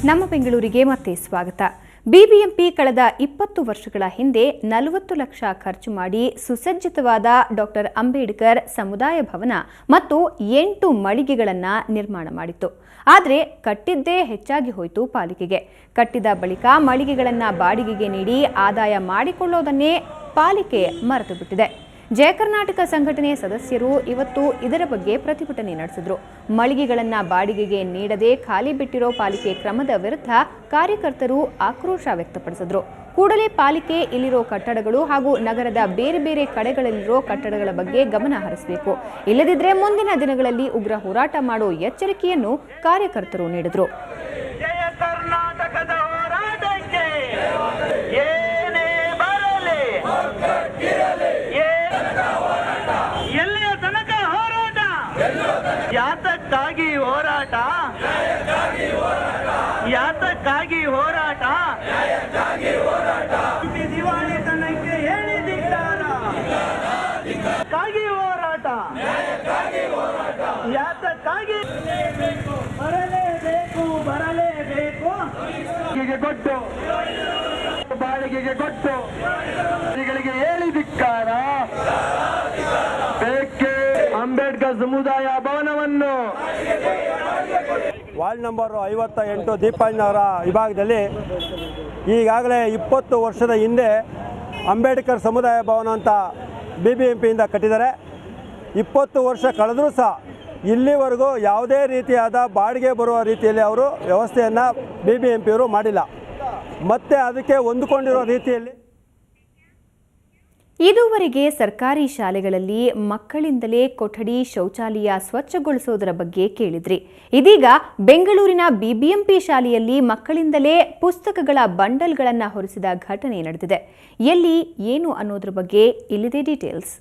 ನಮ್ಮ ಬೆಂಗಳೂರಿಗೆ ಮತ್ತೆ ಸ್ವಾಗತ. ಬಿಬಿಎಂಪಿ ಕಳೆದ 20 ವರ್ಷಗಳ ಹಿಂದೆ 40 ಲಕ್ಷ ಖರ್ಚು ಮಾಡಿ ಸುಸಜ್ಜಿತವಾದ ಡಾಕ್ಟರ್ ಅಂಬೇಡ್ಕರ್ ಸಮುದಾಯ ಭವನ ಮತ್ತು 8 ಮಳಿಗೆಗಳನ್ನು ನಿರ್ಮಾಣ ಮಾಡಿತ್ತು. ಆದರೆ ಕಟ್ಟಿದ್ದೇ ಹೆಚ್ಚಾಗಿ ಹೋಯಿತು ಪಾಲಿಕೆಗೆ. ಕಟ್ಟಿದ ಬಳಿಕ ಮಳಿಗೆಗಳನ್ನು ಬಾಡಿಗೆಗೆ ನೀಡಿ ಆದಾಯ ಮಾಡಿಕೊಳ್ಳೋದನ್ನೇ ಪಾಲಿಕೆ ಮರೆತು ಬಿಟ್ಟಿದೆ. ಜಯ ಕರ್ನಾಟಕ ಸಂಘಟನೆ ಸದಸ್ಯರು ಇವತ್ತು ಇದರ ಬಗ್ಗೆ ಪ್ರತಿಭಟನೆ ನಡೆಸಿದ್ರು. ಮಳಿಗೆಗಳನ್ನು ಬಾಡಿಗೆಗೆ ನೀಡದೆ ಖಾಲಿ ಬಿಟ್ಟಿರೋ ಪಾಲಿಕೆ ಕ್ರಮದ ವಿರುದ್ಧ ಕಾರ್ಯಕರ್ತರು ಆಕ್ರೋಶ ವ್ಯಕ್ತಪಡಿಸಿದ್ರು. ಕೂಡಲೇ ಪಾಲಿಕೆ ಇಲ್ಲಿರೋ ಕಟ್ಟಡಗಳು ಹಾಗೂ ನಗರದ ಬೇರೆ ಬೇರೆ ಕಡೆಗಳಲ್ಲಿರೋ ಕಟ್ಟಡಗಳ ಬಗ್ಗೆ ಗಮನ ಹರಿಸಬೇಕು, ಇಲ್ಲದಿದ್ದರೆ ಮುಂದಿನ ದಿನಗಳಲ್ಲಿ ಉಗ್ರ ಹೋರಾಟ ಮಾಡೋ ಎಚ್ಚರಿಕೆಯನ್ನು ಕಾರ್ಯಕರ್ತರು ನೀಡಿದ್ರು. ಯಾತಕ್ಕಾಗಿ ಹೋರಾಟ, ಯಾತಕ್ಕಾಗಿ ಹೋರಾಟ, ದಿವಾಳಿತನಕ್ಕೆ ಹೇಳಿದಿದ್ದಾರ ಕಾಗಿ ಹೋರಾಟ, ಯಾತಕ್ಕಾಗಿ ಬರಲೇಬೇಕು, ಬರಲೇಬೇಕು. ಕೊಟ್ಟು ಬಾಡಿಗೆಗೆ ಕೊಟ್ಟು ಗಳಿಗೆ ಹೇಳಿದಿಕ್ಕಾರ ಬೇಕೆ ಅಂಬೇಡ್ಕರ್ ಸಮುದಾಯ ಭವನವನ್ನು. ವಾರ್ಡ್ ನಂಬರ್ 58 ದೀಪಾಂಜನಗರ ವಿಭಾಗದಲ್ಲಿ ಈಗಾಗಲೇ 20 ವರ್ಷದ ಹಿಂದೆ ಅಂಬೇಡ್ಕರ್ ಸಮುದಾಯ ಭವನ ಅಂತ BBMPಯಿಂದ ಕಟ್ಟಿದ್ದಾರೆ. 20 ವರ್ಷ ಕಳೆದರೂ ಸಹ ಇಲ್ಲಿವರೆಗೂ ಯಾವುದೇ ರೀತಿಯಾದ ಬಾಡಿಗೆ ಬರುವ ರೀತಿಯಲ್ಲಿ ಅವರು ವ್ಯವಸ್ಥೆಯನ್ನು BBMPಯವರು ಮಾಡಿಲ್ಲ. ಮತ್ತು ಅದಕ್ಕೆ ಹೊಂದಿಕೊಂಡಿರೋ ರೀತಿಯಲ್ಲಿ ಇದುವರೆಗೆ ಸರ್ಕಾರಿ ಶಾಲೆಗಳಲ್ಲಿ ಮಕ್ಕಳಿಂದಲೇ ಕೊಠಡಿ ಶೌಚಾಲಯ ಸ್ವಚ್ಛಗೊಳಿಸೋದರ ಬಗ್ಗೆ ಕೇಳಿದ್ರಿ. ಇದೀಗ ಬೆಂಗಳೂರಿನ ಬಿಬಿಎಂಪಿ ಶಾಲೆಯಲ್ಲಿ ಮಕ್ಕಳಿಂದಲೇ ಪುಸ್ತಕಗಳ ಬಂಡಲ್ಗಳನ್ನು ಹೊರಿಸಿದ ಘಟನೆ ನಡೆದಿದೆ. ಎಲ್ಲಿ ಏನು ಅನ್ನೋದ್ರ ಬಗ್ಗೆ ಇಲ್ಲಿದೆ ಡೀಟೇಲ್ಸ್.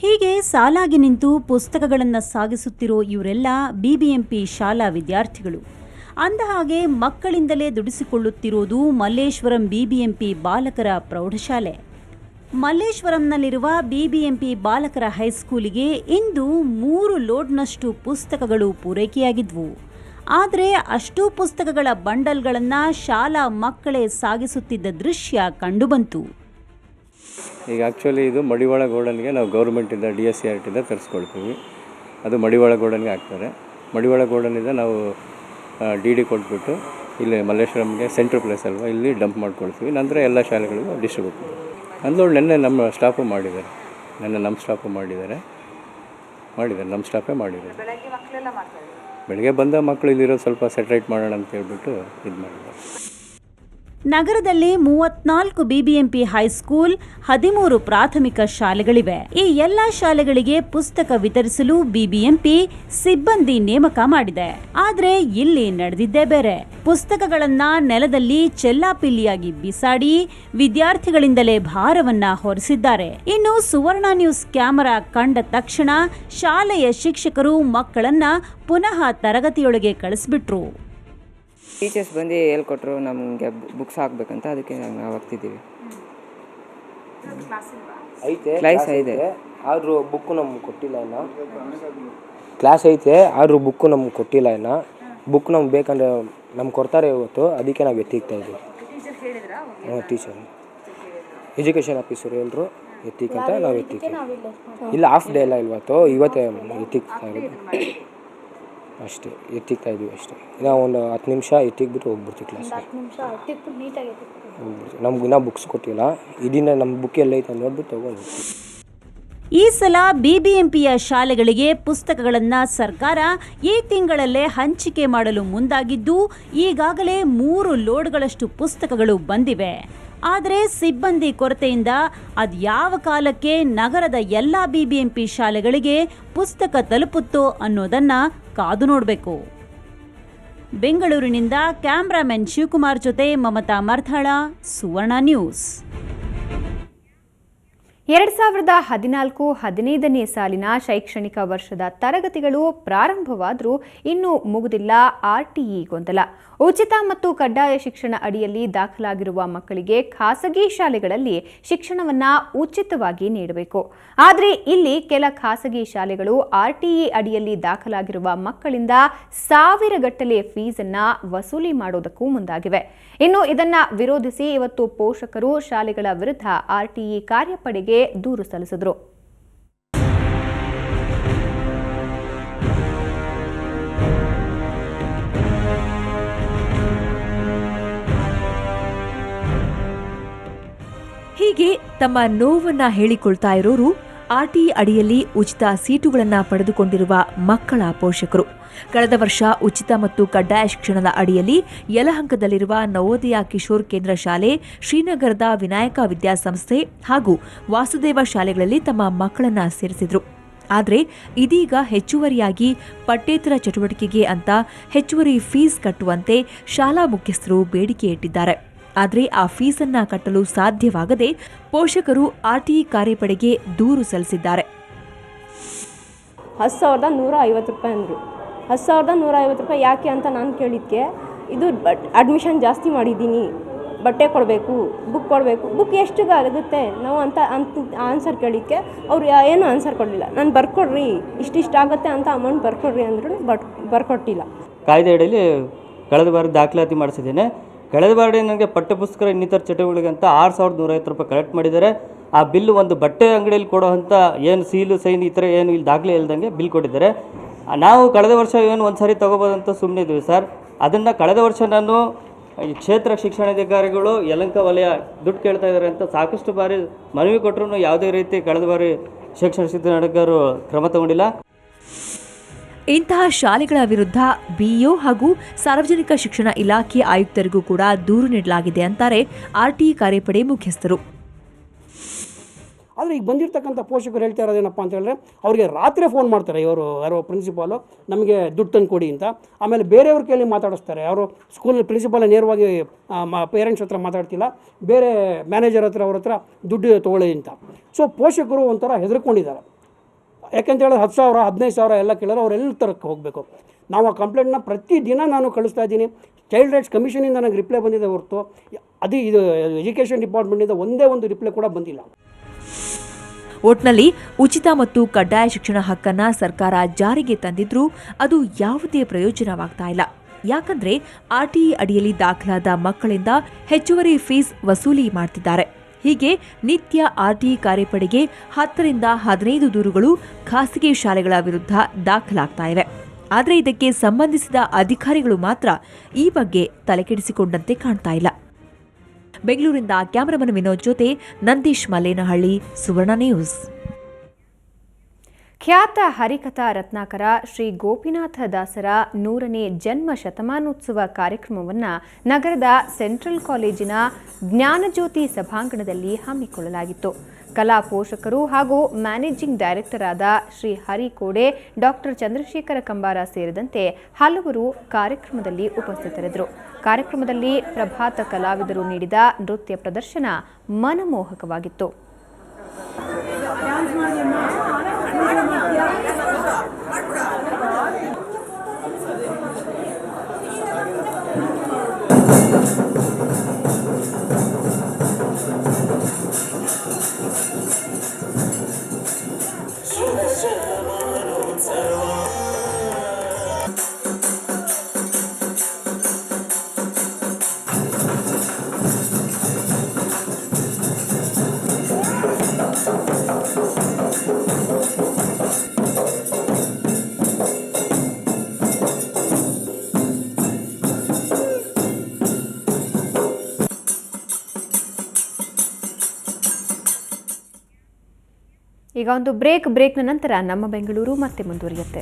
ಹೀಗೆ ಸಾಲಾಗಿ ನಿಂತು ಪುಸ್ತಕಗಳನ್ನು ಸಾಗಿಸುತ್ತಿರೋ ಇವರೆಲ್ಲ ಬಿಬಿಎಂಪಿ ಶಾಲಾ ವಿದ್ಯಾರ್ಥಿಗಳು. ಅಂದಹಾಗೆ ಮಕ್ಕಳಿಂದಲೇ ದುಡಿಸಿಕೊಳ್ಳುತ್ತಿರುವುದು ಮಲ್ಲೇಶ್ವರಂ ಬಿಬಿಎಂಪಿ ಬಾಲಕರ ಪ್ರೌಢಶಾಲೆ. ಮಲ್ಲೇಶ್ವರಂನಲ್ಲಿರುವ ಬಿಬಿಎಂಪಿ ಬಾಲಕರ ಹೈಸ್ಕೂಲಿಗೆ ಇಂದು 3 ಲೋಡ್ನಷ್ಟು ಪುಸ್ತಕಗಳು ಪೂರೈಕೆಯಾಗಿದ್ವು. ಆದರೆ ಅಷ್ಟೂ ಪುಸ್ತಕಗಳ ಬಂಡಲ್ಗಳನ್ನು ಶಾಲಾ ಮಕ್ಕಳೇ ಸಾಗಿಸುತ್ತಿದ್ದ ದೃಶ್ಯ ಕಂಡುಬಂತು. ಈಗ ಆ್ಯಕ್ಚುಲಿ ಇದು ಮಡಿವಾಳ ಗೋಡನ್ಗೆ ನಾವು ಗೌರ್ಮೆಂಟಿಂದ DSCRTಯಿಂದ ತರಿಸ್ಕೊಳ್ತೀವಿ. ಅದು ಮಡಿವಾಳ ಗೋಡನ್ಗೆ ಹಾಕ್ತಾರೆ. ಮಡಿವಾಳ ಗೋಡನಿಂದ ನಾವು DD ಕೊಟ್ಬಿಟ್ಟು ಇಲ್ಲಿ ಮಲ್ಲೇಶ್ವರಂಗೆ ಸೆಂಟ್ರ್ ಪ್ಲೇಸ್ ಅಲ್ವಾ, ಇಲ್ಲಿ ಡಂಪ್ ಮಾಡ್ಕೊಳ್ತೀವಿ. ನಂತರ ಎಲ್ಲ ಶಾಲೆಗಳಿಗೂ ಡಿಸ್ಟ್ರಿಬ್ಯೂಟ್ ಅಂದ್ಕೊಂಡು ನೆನ್ನೆ ನಮ್ಮ ಸ್ಟಾಫು ಮಾಡಿದ್ದಾರೆ. ನಮ್ಮ ಸ್ಟಾಫೇ ಮಾಡಿದ್ದಾರೆ. ಬೆಳಗ್ಗೆ ಬಂದ ಮಕ್ಕಳು ಇಲ್ಲಿರೋ ಸ್ವಲ್ಪ ಸೆಟ್ರೇಟ್ ಮಾಡೋಣ ಅಂತ ಹೇಳ್ಬಿಟ್ಟು ಇದು ಮಾಡಿದ್ದಾರೆ. ನಗರದಲ್ಲಿ 34 ಬಿಬಿಎಂಪಿ ಹೈಸ್ಕೂಲ್, 13 ಪ್ರಾಥಮಿಕ ಶಾಲೆಗಳಿವೆ. ಈ ಎಲ್ಲ ಶಾಲೆಗಳಿಗೆ ಪುಸ್ತಕ ವಿತರಿಸಲು ಬಿಬಿಎಂಪಿ ಸಿಬ್ಬಂದಿ ನೇಮಕ ಮಾಡಿದೆ. ಆದ್ರೆ ಇಲ್ಲಿ ನಡೆದಿದ್ದೇ ಬೇರೆ. ಪುಸ್ತಕಗಳನ್ನ ನೆಲದಲ್ಲಿ ಚೆಲ್ಲಾಪಿಲ್ಲಿಯಾಗಿ ಬಿಸಾಡಿ ವಿದ್ಯಾರ್ಥಿಗಳಿಂದಲೇ ಭಾರವನ್ನ ಹೊರಿಸಿದ್ದಾರೆ. ಇನ್ನು ಸುವರ್ಣ ನ್ಯೂಸ್ ಕ್ಯಾಮೆರಾ ಕಂಡ ತಕ್ಷಣ ಶಾಲೆಯ ಶಿಕ್ಷಕರು ಮಕ್ಕಳನ್ನ ಪುನಃ ತರಗತಿಯೊಳಗೆ ಕಳಿಸ್ಬಿಟ್ರು. ಟೀಚರ್ಸ್ ಬಂದು ಹೇಳ್ಕೊಟ್ರು ನಮಗೆ ಬುಕ್ಸ್ ಹಾಕ್ಬೇಕಂತ, ಅದಕ್ಕೆ ನಾವು ಹಾಕ್ತಿದ್ದೀವಿ. ಕ್ಲಾಸ್ ಐತೆ ಆದರೂ ಬುಕ್ಕು ನಮ್ಗೆ ಕೊಟ್ಟಿಲ್ಲ ಇನ್ನು. ಕ್ಲಾಸ್ ಐತೆ ಆದರೂ ಬುಕ್ಕು ನಮ್ಗೆ ಕೊಟ್ಟಿಲ್ಲ ಇನ್ನು. ಬುಕ್ ನಮ್ಗೆ ಬೇಕಂದ್ರೆ ನಮ್ಗೆ ಕೊಡ್ತಾರೆ ಇವತ್ತು, ಅದಕ್ಕೆ ನಾವು ಎತ್ತಿಕ್ತಾ ಇದ್ದೀವಿ. ಟೀಚರ್ ಎಜುಕೇಷನ್ ಆಫೀಸರು ಎಲ್ಲರೂ ಎತ್ತಿಕ್ಕಂತ ನಾವು ಎತ್ತಿಕ್ತೀವಿ. ಇಲ್ಲ ಹಾಫ್ ಡೇ ಇಲ್ಲ ಇವತ್ತು, ಇವತ್ತೇ ಎತ್ತಿಕ್ತಾ ಇರೋದು ಅಷ್ಟೇ. ಎತ್ತಿಕ್ತಾ ಇದ್ದೀವಿ ಅಷ್ಟೇ. ನಾವು ಒಂದು 10 ನಿಮಿಷ ಎತ್ತಿಕ್ಬಿಟ್ಟು ಹೋಗ್ಬಿಡ್ತೀವಿ ಕ್ಲಾಸ್. ಹೋಗ್ಬಿಡ್ತೀವಿ. ನಮ್ಗೆ ಇನ್ನೂ ಬುಕ್ಸ್ ಕೊಟ್ಟಿಲ್ಲ. ಇದನ್ನ ನಮ್ಮ ಬುಕ್ ಎಲ್ಲ ಐತೆ ನೋಡ್ಬಿಟ್ಟು ತಗೊಂಡು. ಈ ಸಲ ಬಿಬಿಎಂಪಿಯ ಶಾಲೆಗಳಿಗೆ ಪುಸ್ತಕಗಳನ್ನು ಸರ್ಕಾರ ಈ ತಿಂಗಳಲ್ಲೇ ಹಂಚಿಕೆ ಮಾಡಲು ಮುಂದಾಗಿದ್ದು ಈಗಾಗಲೇ 3 ಲೋಡ್ಗಳಷ್ಟು ಪುಸ್ತಕಗಳು ಬಂದಿವೆ. ಆದರೆ ಸಿಬ್ಬಂದಿ ಕೊರತೆಯಿಂದ ಅದ್ಯಾವ ಕಾಲಕ್ಕೆ ನಗರದ ಎಲ್ಲ ಬಿಬಿಎಂಪಿ ಶಾಲೆಗಳಿಗೆ ಪುಸ್ತಕ ತಲುಪುತ್ತೋ ಅನ್ನೋದನ್ನ ಕಾದು ನೋಡಬೇಕು. ಬೆಂಗಳೂರಿನಿಂದ ಕ್ಯಾಮ್ರಾಮನ್ ಶಿವಕುಮಾರ್ ಜೊತೆ ಮಮತಾ ಮರ್ಥಾಳ, ಸುವರ್ಣ ನ್ಯೂಸ್. 2014-15ನೇ ಸಾಲಿನ ಶೈಕ್ಷಣಿಕ ವರ್ಷದ ತರಗತಿಗಳು ಪ್ರಾರಂಭವಾದರೂ ಇನ್ನೂ ಮುಗಿದಿಲ್ಲ ಆರ್ಟಿಇ ಗೊಂದಲ. ಉಚಿತ ಮತ್ತು ಕಡ್ಡಾಯ ಶಿಕ್ಷಣ ಅಡಿಯಲ್ಲಿ ದಾಖಲಾಗಿರುವ ಮಕ್ಕಳಿಗೆ ಖಾಸಗಿ ಶಾಲೆಗಳಲ್ಲಿ ಶಿಕ್ಷಣವನ್ನು ಉಚಿತವಾಗಿ ನೀಡಬೇಕು. ಆದರೆ ಇಲ್ಲಿ ಕೆಲ ಖಾಸಗಿ ಶಾಲೆಗಳು ಆರ್ಟಿಇ ಅಡಿಯಲ್ಲಿ ದಾಖಲಾಗಿರುವ ಮಕ್ಕಳಿಂದ ಸಾವಿರಗಟ್ಟಲೆ ಫೀಸನ್ನು ವಸೂಲಿ ಮಾಡೋದಕ್ಕೂ ಮುಂದಾಗಿವೆ. ಇನ್ನು ಇದನ್ನ ವಿರೋಧಿಸಿ ಇವತ್ತು ಪೋಷಕರು ಶಾಲೆಗಳ ವಿರುದ್ಧ ಆರ್ಟಿಇ ಕಾರ್ಯಪಡೆಗೆ ದೂರು ಸಲ್ಲಿಸಿದರು. ಹೀಗೆ ತಮ್ಮ ನೋವನ್ನ ಹೇಳಿಕೊಳ್ತಾ ಇರೋರು ಆರ್ಟಿಇ ಅಡಿಯಲ್ಲಿ ಉಚಿತ ಸೀಟುಗಳನ್ನು ಪಡೆದುಕೊಂಡಿರುವ ಮಕ್ಕಳ ಪೋಷಕರು. ಕಳೆದ ವರ್ಷ ಉಚಿತ ಮತ್ತು ಕಡ್ಡಾಯ ಶಿಕ್ಷಣದ ಅಡಿಯಲ್ಲಿ ಯಲಹಂಕದಲ್ಲಿರುವ ನವೋದಯ ಕಿಶೋರ್ ಕೇಂದ್ರ ಶಾಲೆ, ಶ್ರೀನಗರದ ವಿನಾಯಕ ವಿದ್ಯಾಸಂಸ್ಥೆ ಹಾಗೂ ವಾಸುದೇವ ಶಾಲೆಗಳಲ್ಲಿ ತಮ್ಮ ಮಕ್ಕಳನ್ನ ಸೇರಿಸಿದ್ರು. ಆದರೆ ಇದೀಗ ಹೆಚ್ಚುವರಿಯಾಗಿ ಪಠ್ಯೇತರ ಚಟುವಟಿಕೆಗೆ ಅಂತ ಹೆಚ್ಚುವರಿ ಫೀಸ್ ಕಟ್ಟುವಂತೆ ಶಾಲಾ ಮುಖ್ಯಸ್ಥರು ಬೇಡಿಕೆ ಇಟ್ಟಿದ್ದಾರೆ. ಆದರೆ ಆ ಫೀಸನ್ನ ಕಟ್ಟಲು ಸಾಧ್ಯವಾಗದೆ ಪೋಷಕರು ಆರ್ಟಿಇ ಕಾರ್ಯಪಡೆಗೆ ದೂರು ಸಲ್ಲಿಸಿದ್ದಾರೆ. 10,150 ರೂಪಾಯಿ ಅಂದರು. 10,150 ರೂಪಾಯಿ ಯಾಕೆ ಅಂತ ನಾನು ಕೇಳಿದ್ದಕ್ಕೆ, ಇದು ಅಡ್ಮಿಷನ್ ಜಾಸ್ತಿ ಮಾಡಿದ್ದೀನಿ, ಬಟ್ಟೆ ಕೊಡಬೇಕು, ಬುಕ್ ಕೊಡಬೇಕು, ಬುಕ್ ಎಷ್ಟು ಆಗುತ್ತೆ ನಾವು ಅಂತ ಆನ್ಸರ್ ಕೇಳಿದ್ದಕ್ಕೆ ಅವ್ರು ಏನೂ ಆನ್ಸರ್ ಕೊಡಲಿಲ್ಲ. ನಾನು ಬರ್ಕೊಡ್ರಿ, ಇಷ್ಟಾಗುತ್ತೆ ಅಂತ ಅಮೌಂಟ್ ಬರ್ಕೊಡ್ರಿ ಅಂದ್ರೂ ಬರ್ಕೊಟ್ಟಿಲ್ಲ. ಕಾಯ್ದೆ ಅಡಿಯಲ್ಲಿ ಕಳೆದ ಬಾರಿ ದಾಖಲಾತಿ ಮಾಡಿಸಿದ್ದೇನೆ. ಕಳೆದ ಬಾರಿ ನನಗೆ ಪಠ್ಯಪುಸ್ತಕ ಇನ್ನಿತರ ಚಟುವಟಿಕೆ ಅಂತ 6,150 ರೂಪಾಯಿ ಕಲೆಕ್ಟ್ ಮಾಡಿದ್ದಾರೆ. ಆ ಬಿಲ್ ಒಂದು ಬಟ್ಟೆ ಅಂಗಡಿಯಲ್ಲಿ ಕೊಡೋವಂಥ ಏನು ಸೀಲು ಸೈನ್ ಈ ಥರ ಏನು ಇಲ್ಲಿ ದಾಖಲೆ ಇಲ್ದಂಗೆ ಬಿಲ್ ಕೊಟ್ಟಿದ್ದಾರೆ. ನಾವು ಕಳೆದ ವರ್ಷ ಏನು ಒಂದು ಸಾರಿ ತೊಗೋಬೋದಂತ ಸುಮ್ಮನೆ ಇದ್ದೀವಿ ಸರ್. ಅದನ್ನು ಕಳೆದ ವರ್ಷ ನಾನು ಈ ಕ್ಷೇತ್ರ ಶಿಕ್ಷಣಾಧಿಕಾರಿಗಳು ಯಲಹಂಕ ವಲಯ ದುಡ್ಡು ಕೇಳ್ತಾ ಇದ್ದಾರೆ ಅಂತ ಸಾಕಷ್ಟು ಬಾರಿ ಮನವಿ ಕೊಟ್ಟರು ಯಾವುದೇ ರೀತಿ ಕಳೆದ ಬಾರಿ ಶಿಕ್ಷಣ ಶಿಕ್ಷಣಾಧಿಕಾರಿಗಳು ಕ್ರಮ ತಗೊಂಡಿಲ್ಲ. ಇಂತಹ ಶಾಲೆಗಳ ವಿರುದ್ಧ ಬಿಇಒ ಹಾಗೂ ಸಾರ್ವಜನಿಕ ಶಿಕ್ಷಣ ಇಲಾಖೆ ಆಯುಕ್ತರಿಗೂ ಕೂಡ ದೂರು ನೀಡಲಾಗಿದೆ ಅಂತಾರೆ ಆರ್ಟಿಇ ಕಾರ್ಯಪಡೆ ಮುಖ್ಯಸ್ಥರು. ಆದರೆ ಈಗ ಬಂದಿರತಕ್ಕಂಥ ಪೋಷಕರು ಹೇಳ್ತಾ ಇರೋದೇನಪ್ಪ ಅಂತ ಹೇಳಿದ್ರೆ, ಅವರಿಗೆ ರಾತ್ರಿ ಫೋನ್ ಮಾಡ್ತಾರೆ, ಯಾರೋ ಪ್ರಿನ್ಸಿಪಾಲು ನಮಗೆ ದುಡ್ಡು ತಂದು ಕೊಡಿ ಅಂತ. ಆಮೇಲೆ ಬೇರೆಯವ್ರ ಕೈಯಲ್ಲಿ ಮಾತಾಡಿಸ್ತಾರೆ. ಅವರು ಸ್ಕೂಲ್ ಪ್ರಿನ್ಸಿಪಾಲ್ ನೇರವಾಗಿ ಪೇರೆಂಟ್ಸ್ ಹತ್ರ ಮಾತಾಡ್ತಿಲ್ಲ, ಬೇರೆ ಮ್ಯಾನೇಜರ್ ಹತ್ರ ಅವ್ರ ಹತ್ರ ದುಡ್ಡು ತೊಗೊಳ್ಳಿ ಅಂತ. ಸೊ ಪೋಷಕರು ಒಂಥರ ಹೆದರ್ಕೊಂಡಿದ್ದಾರೆ. ಯಾಕೆಂತೇಳಿದ್ರೆ 10,000 15,000 ಎಲ್ಲ ಕೇಳೋರು ಅವರೆಲ್ಲ ತರಕ್ಕೆ ಹೋಗಬೇಕು. ನಾವು ಆ ಕಂಪ್ಲೇಂಟ್ನ ಪ್ರತಿದಿನ ನಾನು ಕಳಿಸ್ತಾ ಇದ್ದೀನಿ. ಚೈಲ್ಡ್ ರೈಟ್ಸ್ ಕಮಿಷನಿಂದ ನನಗೆ ರಿಪ್ಲೈ ಬಂದಿದೆ ಹೊರತು ಇದು ಎಜುಕೇಷನ್ ಡಿಪಾರ್ಟ್ಮೆಂಟಿಂದ ಒಂದೇ ಒಂದು ರಿಪ್ಲೈ ಕೂಡ ಬಂದಿಲ್ಲ. ಒಟ್ನಲ್ಲಿ ಉಚಿತ ಮತ್ತು ಕಡ್ಡಾಯ ಶಿಕ್ಷಣ ಹಕ್ಕನ್ನ ಸರ್ಕಾರ ಜಾರಿಗೆ ತಂದಿದ್ರೂ ಅದು ಯಾವುದೇ ಪ್ರಯೋಜನವಾಗ್ತಾ ಇಲ್ಲ. ಯಾಕಂದ್ರೆ ಆರ್ಟಿಇ ಅಡಿಯಲ್ಲಿ ದಾಖಲಾದ ಮಕ್ಕಳಿಂದ ಹೆಚ್ಚುವರಿ ಫೀಸ್ ವಸೂಲಿ ಮಾಡ್ತಿದ್ದಾರೆ. ಹೀಗೆ ನಿತ್ಯ ಆರ್ಟಿಇ ಕಾರ್ಯಪಡೆಗೆ 10ರಿಂದ 15 ದೂರುಗಳು ಖಾಸಗಿ ಶಾಲೆಗಳ ವಿರುದ್ಧ ದಾಖಲಾಗ್ತಾ ಇವೆ. ಆದರೆ ಇದಕ್ಕೆ ಸಂಬಂಧಿಸಿದ ಅಧಿಕಾರಿಗಳು ಮಾತ್ರ ಈ ಬಗ್ಗೆ ತಲೆಕೆಡಿಸಿಕೊಂಡಂತೆ ಕಾಣ್ತಾ ಇಲ್ಲ. ಬೆಂಗಳೂರಿಂದ ಕ್ಯಾಮರಾಮನ್ ವಿನೋದ್ ಜೊತೆ ನಂದೀಶ್ ಮಲ್ಲೇನಹಳ್ಳಿ, ಸುವರ್ಣ ನ್ಯೂಸ್. ಖ್ಯಾತ ಹರಿಕಥಾ ರತ್ನಾಕರ ಶ್ರೀ ಗೋಪಿನಾಥ ದಾಸರ 100ನೇ ಜನ್ಮ ಶತಮಾನೋತ್ಸವ ಕಾರ್ಯಕ್ರಮವನ್ನು ನಗರದ ಸೆಂಟ್ರಲ್ ಕಾಲೇಜಿನ ಜ್ಞಾನಜ್ಯೋತಿ ಸಭಾಂಗಣದಲ್ಲಿ ಹಮ್ಮಿಕೊಳ್ಳಲಾಗಿತ್ತು. ಕಲಾ ಪೋಷಕರು ಹಾಗೂ ಮ್ಯಾನೇಜಿಂಗ್ ಡೈರೆಕ್ಟರ್ ಆದ ಶ್ರೀ ಹರಿಕೋಡೆ, ಡಾಕ್ಟರ್ ಚಂದ್ರಶೇಖರ ಕಂಬಾರ ಸೇರಿದಂತೆ ಹಲವರು ಕಾರ್ಯಕ್ರಮದಲ್ಲಿ ಉಪಸ್ಥಿತರಿದ್ದರು. ಕಾರ್ಯಕ್ರಮದಲ್ಲಿ ಪ್ರಭಾತ ಕಲಾವಿದರು ನೀಡಿದ ನೃತ್ಯ ಪ್ರದರ್ಶನ ಮನಮೋಹಕವಾಗಿತ್ತು. ಈಗ ಒಂದು ಬ್ರೇಕ್ನ ನಂತರ ನಮ್ಮ ಬೆಂಗಳೂರು ಮತ್ತೆ ಮುಂದುವರಿಯುತ್ತೆ.